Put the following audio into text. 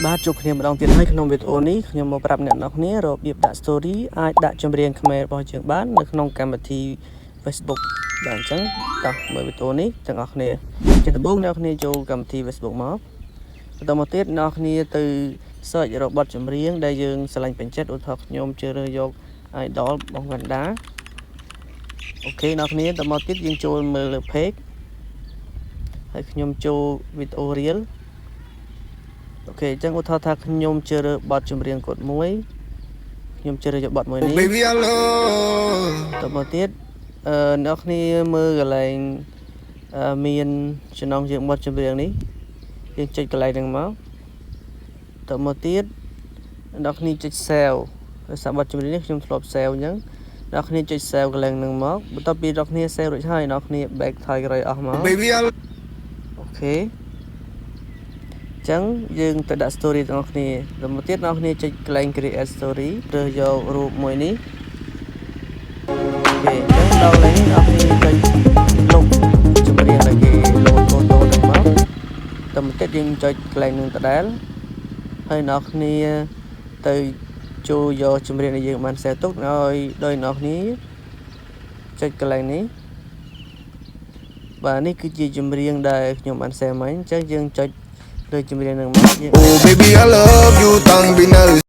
បាទជួបគ្នាម្ដងទៀតហើយក្នុងវីដេអូនេះខ្ញុំមកប្រាប់អ្នកនរគ្នារបៀបដាក់ story អាចដាក់ចម្រៀងខ្មែររបស់យើងបាននៅក្នុងកម្មវិធី Facebook បាទអញ្ចឹងតោះមើលវីដេអូនេះទាំងអស់គ្នាជាដំបូងអ្នកនរគ្នាចូលកម្មវិធី Facebook មកបន្តមកទៀតអ្នកនរគ្នាទៅ search រកបទចម្រៀងដែលយើងស្រឡាញ់ពេញចិត្តឧទាហរណ៍ខ្ញុំជ្រើសរើសយក Idol របស់វណ្ណដាអូខេអ្នកនរគ្នាបន្តមកទៀតយើងចូលមើលលើ page ហើយខ្ញុំចូលវីដេអូ reel អូខេអញ្ចឹងឧទាហរណ៍ថាខ្ញុំជ្រើសរើសបទចម្រៀងគាត់មួយខ្ញុំជ្រើសរើសយកបទមួយនេះតមកទៀតអ្នកគ្នាមើលកន្លែងមានចំណងជើងបទចម្រៀងនេះយើងចុចកន្លែងហ្នឹងមកតមកទៀតអ្នកគ្នាចុច save ដោយសារបទចម្រៀងនេះខ្ញុំធ្លាប់ save អញ្ចឹងអ្នកគ្នាចុច save កន្លែងហ្នឹងមកបន្ទាប់ពីអ្នកគ្នា save រួចហើយអ្នកគ្នា back ថយក្រោយអស់មកអូខេចឹងយើងទៅដាក់ story ទាំងអស់គ្នាដល់មកទៀតអ្នកគ្នាចុចកន្លែង create story រើសយករូបមួយនេះអូខេចឹងដល់កន្លែងនេះអ្នកគ្នាចុចលុបចម្រៀងដែលគេលោតហ្វូតូហ្នឹងមកដល់មកទៀតយើងចុចកន្លែងនឹងដដែលហើយអ្នកគ្នាទៅចូលយកចម្រៀងដែលយើងបាន save ទុកឲ្យដោយអ្នកគ្នាចុចកន្លែងនេះបាទនេះគឺជាចម្រៀងដែលខ្ញុំបាន save មកអញ្ចឹងយើងចុចលើចម្រៀងនឹងមក Oh baby I love you តាំងពីនៅ